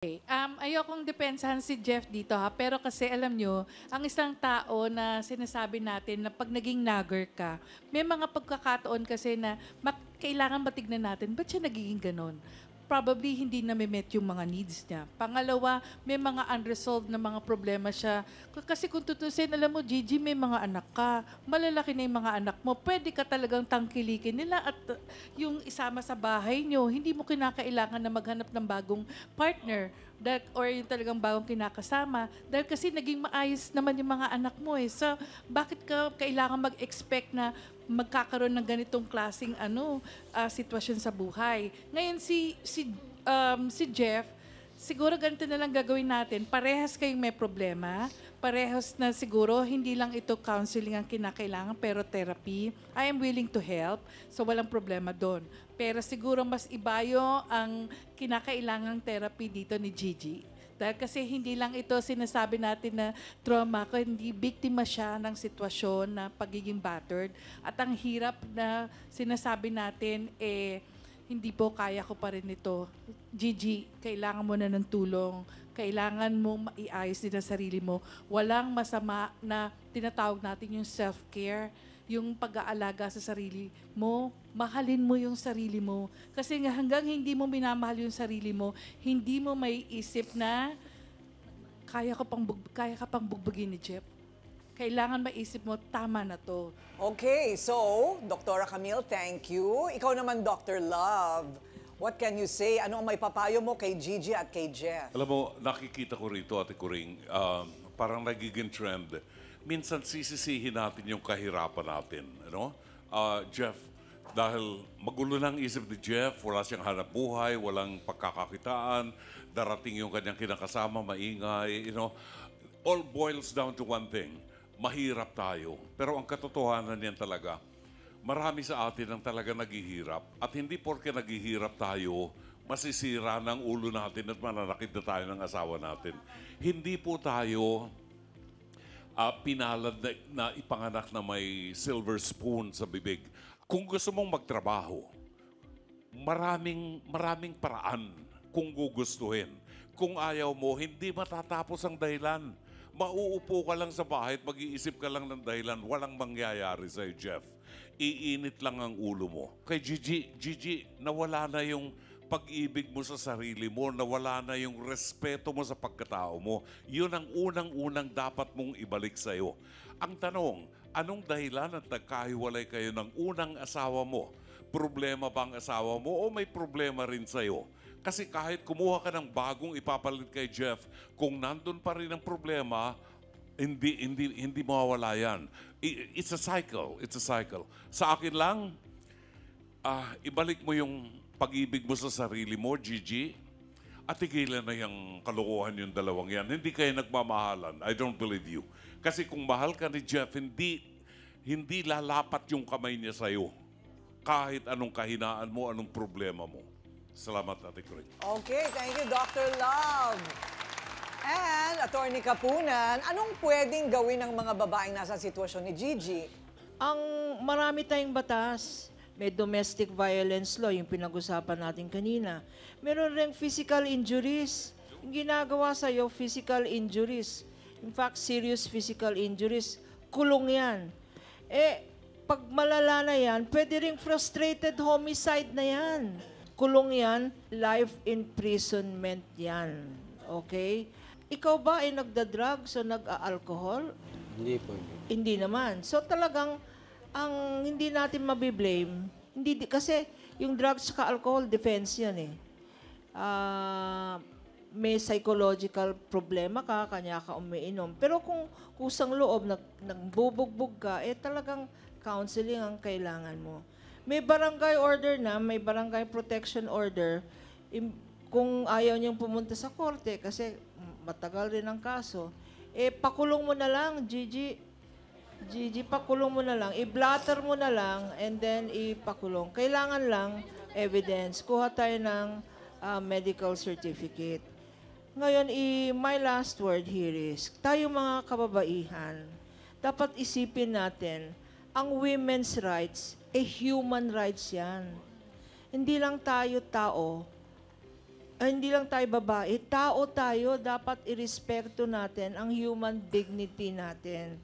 Okay. Ayokong depensahan si Jeff dito ha, pero kasi alam nyo, ang isang tao na sinasabi natin na pag naging nagger ka, may mga pagkakataon kasi na kailangan matignan natin, ba't siya nagiging ganon? Probably hindi na met yung mga needs niya. Pangalawa, may mga unresolved na mga problema siya. Kasi kung tutusin, alam mo, Gigi, may mga anak ka. Malalaki na yung mga anak mo. Pwede ka talagang tangkilikin nila at yung isama sa bahay nyo. Hindi mo kinakailangan na maghanap ng bagong partner or yung talagang bagong kinakasama. Dahil kasi naging maayos naman yung mga anak mo eh. So, bakit ka kailangan mag-expect na magkakaroon ng ganitong klaseng sitwasyon sa buhay. Ngayon si Jeff, siguro ganito na lang gagawin natin. Parehas kayong may problema. Parehas na siguro hindi lang ito counseling ang kinakailangan pero therapy. I am willing to help. So walang problema doon. Pero siguro mas ibayo ang kinakailangang therapy dito ni Gigi. Dahil kasi hindi lang ito sinasabi natin na trauma, hindi biktima siya ng sitwasyon na pagiging battered. At ang hirap na sinasabi natin, hindi po kaya ko pa rin ito. Gigi, kailangan mo na ng tulong. Kailangan mo maiayos din ang sarili mo. Walang masama na tinatawag natin yung self-care, yung pag-aalaga sa sarili mo, mahalin mo yung sarili mo. Kasi nga hanggang hindi mo minamahal yung sarili mo, hindi mo may isip na kaya ka pang bugbugin ni Jeff. Kailangan maisip mo, tama na to. Okay, so, Dr. Camille, thank you. Ikaw naman, Dr. Love. What can you say? Ano ang may papayo mo kay Gigi at kay Jeff? Alam mo, nakikita ko rito, Ate Kuring, parang nagiging trend. Minsan sisisihin natin yung kahirapan natin. Ano? Jeff, dahil magulo ng isip ni Jeff, wala siyang hanap buhay, walang pagkakakitaan, darating yung kanyang kinakasama, maingay, all boils down to one thing. Mahirap tayo. Pero ang katotohanan niyan talaga, marami sa atin ang talaga naghihirap. At hindi porke naghihirap tayo, masisira ng ulo natin at mananakit na tayo ng asawa natin. Hindi po tayo pinalad na ipanganak na may silver spoon sa bibig. Kung gusto mong magtrabaho, maraming paraan kung gugustuhin. Kung ayaw mo, hindi matatapos ang dahilan. Mauupo ka lang sa bahay at mag-iisip ka lang ng dahilan. Walang mangyayari sa'yo, Jeff. Iinit lang ang ulo mo. Kay Gigi, nawala na yung pag-ibig mo sa sarili mo, nawala na yung respeto mo sa pagkatao mo. Yun ang unang-unang dapat mong ibalik sa'yo. Ang tanong, anong dahilan at nagkahiwalay kayo ng unang asawa mo? Problema ba ang asawa mo o may problema rin sa'yo? Kasi kahit kumuha ka ng bagong ipapalit kay Jeff, kung nandun pa rin ang problema, hindi mawawala yan. It's a cycle. It's a cycle. Sa akin lang, ibalik mo yung pag-ibig mo sa sarili mo, Gigi, at tigilan na yung kalokohan yung dalawang yan. Hindi kayo nagmamahalan. I don't believe you. Kasi kung mahal ka ni Jeff, hindi lalapat yung kamay niya sa'yo. Kahit anong kahinaan mo, anong problema mo. Salamat, Ate Corinne. Okay, thank you, Dr. Love. And, Attorney Kapunan, anong pwedeng gawin ng mga babaeng nasa sitwasyon ni Gigi? Ang marami tayong batas. May domestic violence law, yung pinag-usapan natin kanina. Meron ring physical injuries. Yung ginagawa sa'yo, physical injuries. In fact, serious physical injuries, kulong yan. Pag malala na yan, pwede ring frustrated homicide na yan. Kulong yan, life imprisonment yan. Okay? Ikaw ba ay nagda-drugs o nag-alcohol? Hindi po. Hindi naman. So talagang ang hindi natin mabiblame, kasi yung drugs at alcohol, defense yan eh. May psychological problema ka, kanya ka umiinom. Pero kung kusang loob, nagbubugbog ka, talagang counseling ang kailangan mo. May barangay order na, may barangay protection order. Kung ayaw niyang pumunta sa korte, kasi matagal rin ang kaso, pakulong mo na lang, Gigi, pakulong mo na lang, i-blatter mo na lang, and then ipakulong. Kailangan lang evidence. Kuha tayo ng medical certificate. Ngayon, my last word here is, tayo mga kababaihan, dapat isipin natin, ang women's rights, human rights yan. Hindi lang tayo tao, hindi lang tayo babae, tao tayo, dapat irespeto natin ang human dignity natin.